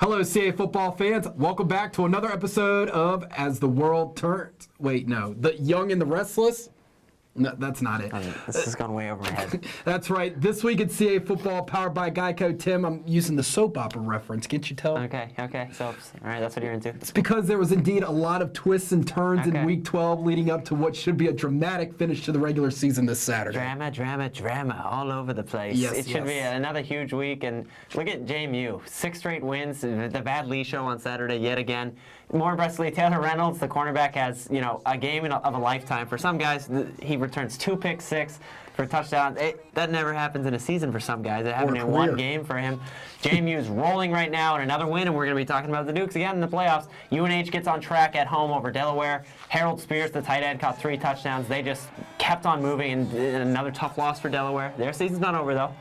Hello, CA football fans. Welcome back to another episode of As the World Turns. Wait, no. The Young and the Restless? No, that's not it. This has gone way over my head. That's right. This week at CA Football, powered by GEICO. Tim, I'm using the soap opera reference. Can't you tell? Okay. Soaps. All right, that's what you're into. It's because there was indeed a lot of twists and turns in Week 12 leading up to what should be a dramatic finish to the regular season this Saturday. Drama all over the place. Yes, it should be another huge week. And look at JMU. 6 straight wins. The Bad Lee show on Saturday yet again. More impressively, Taylor Reynolds, the cornerback, has a game of a lifetime. For some guys, he returns 2 picks, 6 for touchdowns. That never happens in a season for some guys. It happened in one game for him. JMU is rolling right now in another win, and we're going to be talking about the Dukes again in the playoffs. UNH gets on track at home over Delaware. Harold Spears, the tight end, caught 3 touchdowns. They just kept on moving, and another tough loss for Delaware. Their season's not over, though.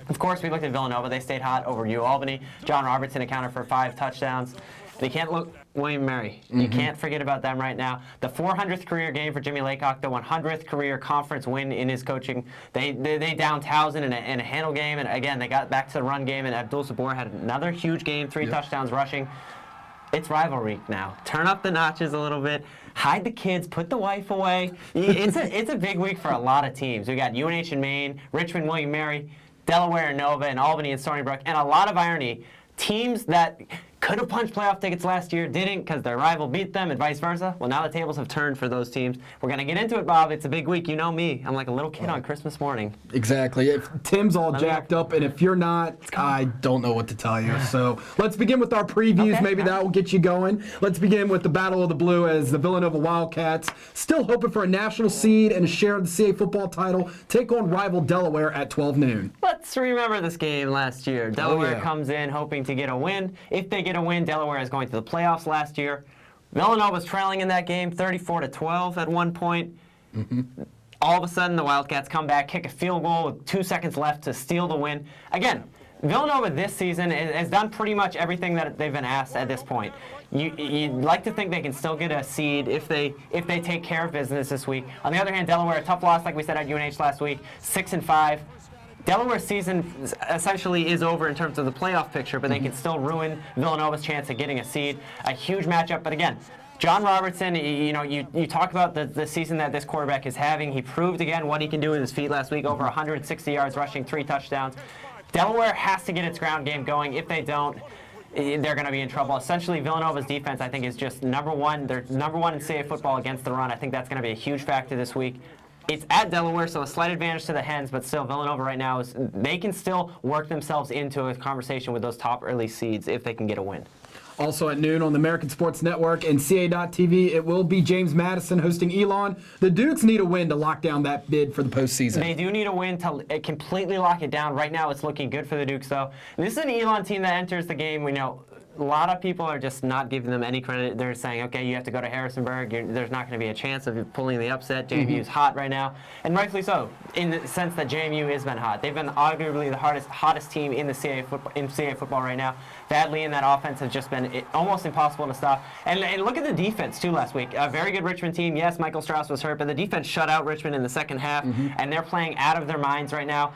Of course, we looked at Villanova. They stayed hot over Albany. John Robertson accounted for 5 touchdowns. They can't look William Mary. You can't forget about them right now. The 400th career game for Jimmy Laycock, the 100th career conference win in his coaching. They downed Towson in a handle game, and again, they got back to the run game, and Abdul Sabor had another huge game, 3 touchdowns rushing. It's rivalry now. Turn up the notches a little bit. Hide the kids. Put the wife away. It's a big week for a lot of teams. We got UNH and Maine, Richmond, William Mary, Delaware and Nova, and Albany and Stony Brook, and a lot of irony. Teams that could have punched playoff tickets last year didn't because their rival beat them and vice versa. Well, now the tables have turned for those teams. We're going to get into it, Bob. It's a big week. You know me. I'm like a little kid on Christmas morning. Exactly. If Tim's all jacked up, and if you're not, I don't know what to tell you. So let's begin with our previews. Maybe that will get you going. Let's begin with the Battle of the Blue as the Villanova Wildcats, still hoping for a national seed and a share of the CA football title, take on rival Delaware at 12 noon. Let's remember this game last year. Delaware comes in hoping to get a win. If they get a win, Delaware is going to the playoffs last year. Villanova was trailing in that game 34-12 at one point. All of a sudden, the Wildcats come back, kick a field goal with 2 seconds left to steal the win. Again, Villanova this season has done pretty much everything that they've been asked at this point. You'd like to think they can still get a seed if they take care of business this week. On the other hand, Delaware, a tough loss like we said at UNH last week, 6-5. Delaware's season essentially is over in terms of the playoff picture, but they can still ruin Villanova's chance of getting a seed. A huge matchup, but again, John Robertson, you talk about the season that this quarterback is having. He proved again what he can do with his feet last week, over 160 yards rushing, 3 touchdowns. Delaware has to get its ground game going. If they don't, they're going to be in trouble. Essentially, Villanova's defense, I think, is just number one. They're number 1 in CA football against the run. I think that's going to be a huge factor this week. It's at Delaware, so a slight advantage to the Hens, but still, Villanova right now, they can still work themselves into a conversation with those top early seeds if they can get a win. Also at noon on the American Sports Network and CA.TV, it will be James Madison hosting Elon. The Dukes need a win to lock down that bid for the postseason. They do need a win to completely lock it down. Right now, it's looking good for the Dukes, though. And this is an Elon team that enters the game. We know a lot of people are just not giving them any credit. They're saying, okay, you have to go to Harrisonburg. There's not going to be a chance of you pulling the upset. JMU is hot right now, and rightfully so, in the sense that JMU has been hot. They've been arguably the hottest team in the CA football right now. Bad Lee in that offense has just been almost impossible to stop. And look at the defense, too, last week. A very good Richmond team. Yes, Michael Strauss was hurt, but the defense shut out Richmond in the second half, and they're playing out of their minds right now.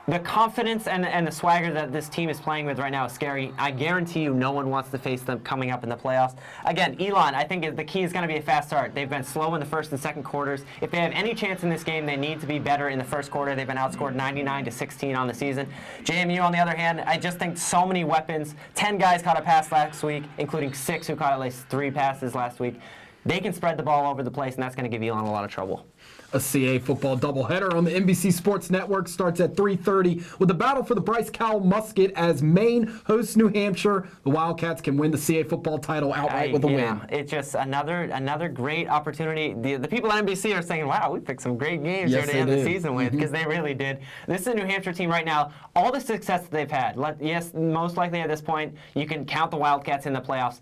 The confidence and the swagger that this team is playing with right now is scary. I guarantee you no one wants to face them coming up in the playoffs. Again, Elon, I think the key is going to be a fast start. They've been slow in the first and second quarters. If they have any chance in this game, they need to be better in the first quarter. They've been outscored 99-16 on the season. JMU, on the other hand, I just think so many weapons. 10 guys caught a pass last week, including 6 who caught at least 3 passes last week. They can spread the ball over the place, and that's going to give Elon a lot of trouble. A CA football doubleheader on the NBC Sports Network starts at 3:30 with the battle for the Bryce Cowell Musket as Maine hosts New Hampshire. The Wildcats can win the CA football title outright with a win. It's just another great opportunity. The people at NBC are saying, wow, we picked some great games here to end the season with, because they really did. This is a New Hampshire team right now. All the success that they've had, yes, most likely at this point, you can count the Wildcats in the playoffs.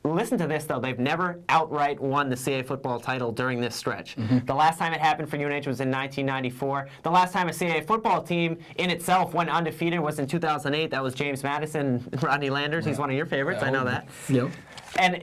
Listen to this, though. They've never outright won the CA football title during this stretch. The last time it happened for UNH was in 1994. The last time a CA football team in itself went undefeated was in 2008. That was James Madison, Rodney Landers. He's one of your favorites. I know that. Yep. And,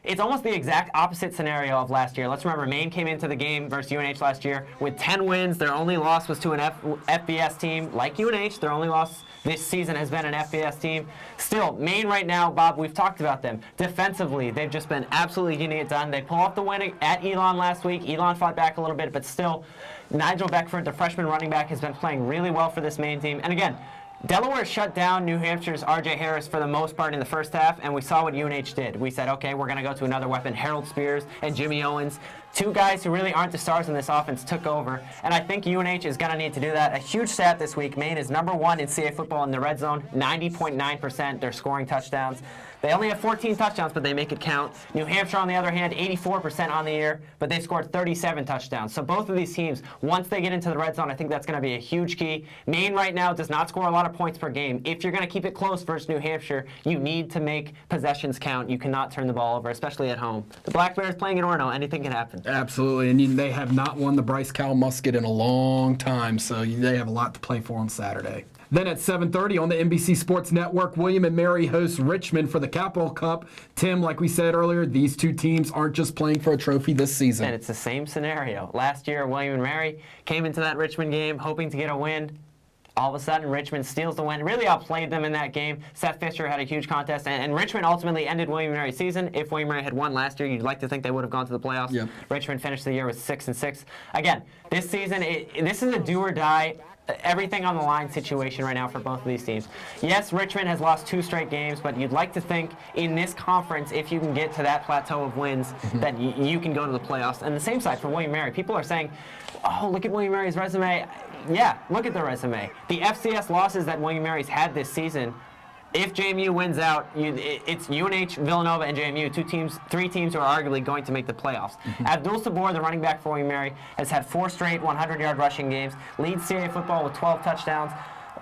it's almost the exact opposite scenario of last year. Let's remember, Maine came into the game versus UNH last year with 10 wins. Their only loss was to an FBS team like UNH. Their only loss this season has been an FBS team. Still, Maine right now, Bob, we've talked about them. Defensively, they've just been absolutely getting it done. They pull off the win at Elon last week. Elon fought back a little bit, but still, Nigel Beckford, the freshman running back, has been playing really well for this Maine team. And again, Delaware shut down New Hampshire's R.J. Harris for the most part in the first half, and we saw what UNH did. We said, okay, we're going to go to another weapon. Harold Spears and Jimmy Owens, two guys who really aren't the stars in this offense, took over, and I think UNH is going to need to do that. A huge stat this week, Maine is #1 in CA football in the red zone, 90.9%. They're scoring touchdowns. They only have 14 touchdowns, but they make it count. New Hampshire, on the other hand, 84% on the year, but they scored 37 touchdowns. So both of these teams, once they get into the red zone, I think that's going to be a huge key. Maine right now does not score a lot of points per game. If you're going to keep it close versus New Hampshire, you need to make possessions count. You cannot turn the ball over, especially at home. The Black Bears playing in Orono, anything can happen. Absolutely, and they have not won the Bryce Cal Musket in a long time, so they have a lot to play for on Saturday. Then at 7:30 on the NBC Sports Network, William & Mary hosts Richmond for the Capital Cup. Tim, like we said earlier, these two teams aren't just playing for a trophy this season. And it's the same scenario. Last year, William & Mary came into that Richmond game hoping to get a win. All of a sudden, Richmond steals the win, really outplayed them in that game. Seth Fisher had a huge contest, and Richmond ultimately ended William & Mary's season. If William & Mary had won last year, you'd like to think they would have gone to the playoffs. Yep. Richmond finished the year with 6-6. Again, this season, this is a do-or-die, everything on the line situation right now for both of these teams. Yes, Richmond has lost 2 straight games, but you'd like to think in this conference, if you can get to that plateau of wins, that you can go to the playoffs. And the same side for William & Mary. People are saying, oh, look at William & Mary's resume. Yeah, look at the resume. The FCS losses that William & Mary's had this season, if JMU wins out, it's UNH, Villanova, and JMU, 3 teams who are arguably going to make the playoffs. Abdul Sabor, the running back for William & Mary, has had 4 straight 100-yard rushing games, leads CA football with 12 touchdowns,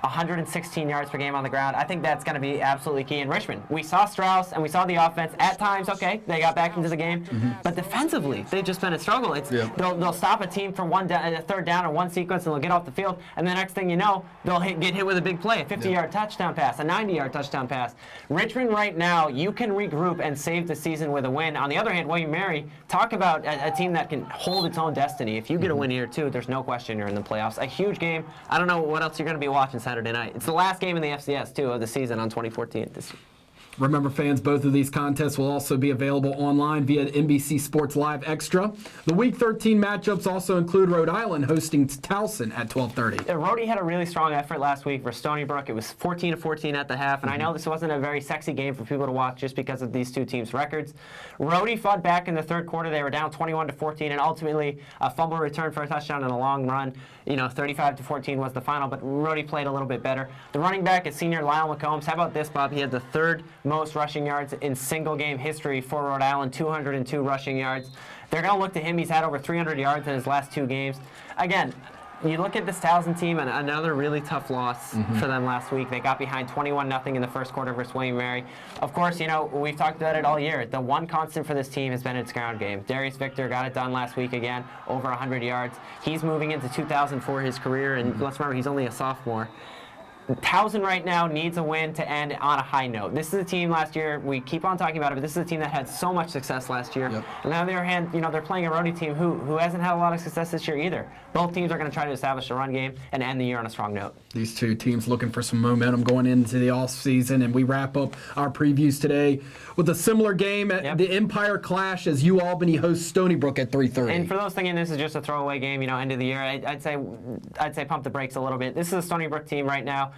116 yards per game on the ground. I think that's going to be absolutely key in Richmond. We saw Strauss and we saw the offense. At times, okay, they got back into the game, but defensively, they've just been a struggle. They'll stop a team from a third down or one sequence, and they'll get off the field, and the next thing you know, they'll get hit with a big play, a 50-yard touchdown pass, a 90-yard touchdown pass. Richmond right now, you can regroup and save the season with a win. On the other hand, William & Mary, talk about a team that can hold its own destiny. If you get a win here, too, there's no question you're in the playoffs. A huge game. I don't know what else you're going to be watching Saturday night. It's the last game in the FCS, too, of the season on 2014. Remember, fans, both of these contests will also be available online via NBC Sports Live Extra. The Week 13 matchups also include Rhode Island hosting Towson at 12:30. Rhode had a really strong effort last week versus Stony Brook. It was 14-14 at the half, and I know this wasn't a very sexy game for people to watch just because of these two teams' records. Rhode fought back in the third quarter. They were down 21-14, and ultimately a fumble return for a touchdown and a long run. 35-14 was the final, but Rhode played a little bit better. The running back is senior Lyle McCombs. How about this, Bob? He had the 3rd most rushing yards in single game history for Rhode Island, 202 rushing yards. They're going to look to him. He's had over 300 yards in his last 2 games. Again, you look at this Towson team, and another really tough loss for them last week. They got behind 21-0 in the first quarter versus William & Mary. Of course, we've talked about it all year. The one constant for this team has been its ground game. Darius Victor got it done last week again, over 100 yards. He's moving into 2000 for his career, and let's remember, he's only a sophomore. Towson right now needs a win to end on a high note. This is a team last year, we keep on talking about it, but this is a team that had so much success last year. Yep. And on the other hand, they're playing a Rhode team who hasn't had a lot of success this year either. Both teams are going to try to establish a run game and end the year on a strong note. These two teams looking for some momentum going into the offseason, and we wrap up our previews today with a similar game at the Empire Clash as Albany hosts Stony Brook at 3:30. And for those thinking this is just a throwaway game, end of the year, I'd say pump the brakes a little bit. This is a Stony Brook team right now.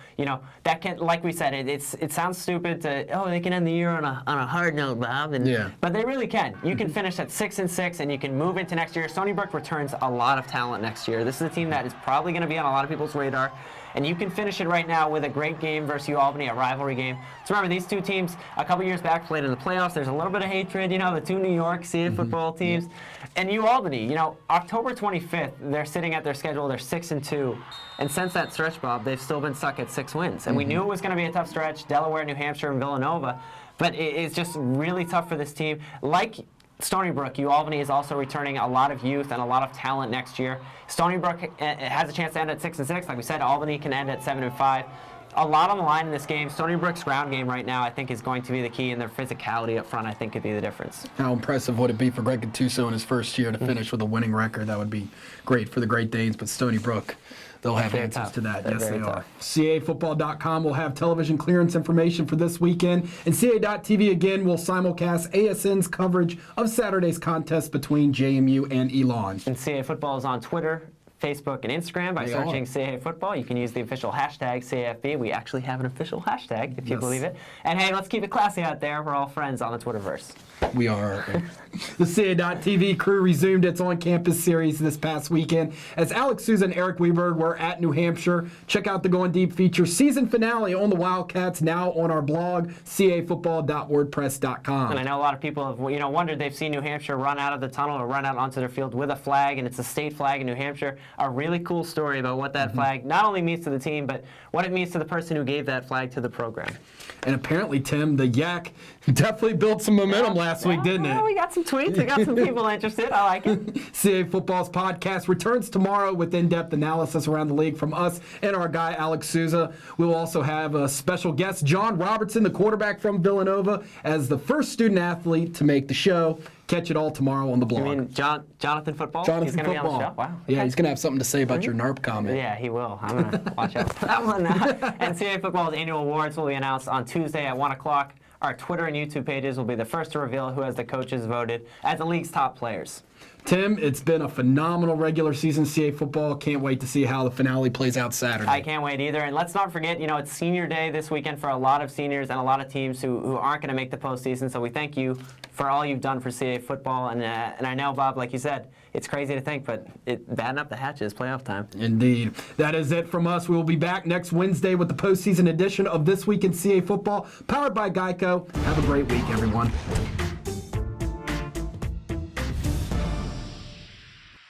That can, like we said, it sounds stupid to they can end the year on a hard note, Bob. But they really can. You can finish at 6-6, and you can move into next year. Stony Brook returns a lot of talent next year. This is a team that is probably going to be on a lot of people's radar. And you can finish it right now with a great game versus Albany, a rivalry game. So remember, these two teams a couple years back played in the playoffs. There's a little bit of hatred, the 2 New York CA football teams. And Albany, October 25th, they're sitting at their schedule. They're 6-2. And since that stretch, Bob, they've still been stuck at 6 wins. And we knew it was going to be a tough stretch, Delaware, New Hampshire, and Villanova. But it's just really tough for this team. Like Stony Brook, Albany is also returning a lot of youth and a lot of talent next year. Stony Brook has a chance to end at 6-6. Like we said, Albany can end at 7-5. a lot on the line in this game. Stony Brook's ground game right now, I think, is going to be the key, and their physicality up front, I think, could be the difference. How impressive would it be for Greg Gattuso in his first year to finish with a winning record? That would be great for the Great Danes, but Stony Brook, they'll have answers tough. to that. They're Yes, they very are. tough. CAFootball.com will have television clearance information for this weekend, and CA.TV again will simulcast ASN's coverage of Saturday's contest between JMU and Elon. And CA Football is on Twitter, Facebook, and Instagram by They searching are. CA Football. You can use the official hashtag CAFB. We actually have an official hashtag, if you Yes. believe it. And hey, let's keep it classy out there. We're all friends on the Twitterverse. We are. The CA.TV crew resumed its on-campus series this past weekend as Alex Souza and Eric Weberg were at New Hampshire. Check out the Going Deep feature season finale on the Wildcats now on our blog, cafootball.wordpress.com. And I know a lot of people have wondered, they've seen New Hampshire run out of the tunnel or run out onto their field with a flag, and it's a state flag in New Hampshire. A really cool story about what that flag not only means to the team, but what it means to the person who gave that flag to the program. And apparently, Tim, the Yak definitely built some momentum last week, didn't it? We got some tweets. We got some people interested. I like it. CA Football's podcast returns tomorrow with in-depth analysis around the league from us and our guy, Alex Souza. We will also have a special guest, John Robertson, the quarterback from Villanova, as the first student-athlete to make the show. Catch it all tomorrow on the blog. I mean, Jonathan Football? Jonathan He's going to be on Football. the show? Wow. Yeah, Okay. he's going to have something to say about your NARP comment. Yeah, he will. I'm going to watch out for that one. And CA Football's annual awards will be announced on Tuesday at 1 o'clock. Our Twitter and YouTube pages will be the first to reveal who has the coaches voted as the league's top players. Tim, it's been a phenomenal regular season CA football. Can't wait to see how the finale plays out Saturday. I can't wait either. And let's not forget, it's senior day this weekend for a lot of seniors and a lot of teams who aren't going to make the postseason. So we thank you for all you've done for CA football. And I know, Bob, like you said, it's crazy to think, but batting up the hatches, playoff time. Indeed. That is it from us. We will be back next Wednesday with the postseason edition of This Week in CA Football, powered by GEICO. Have a great week, everyone.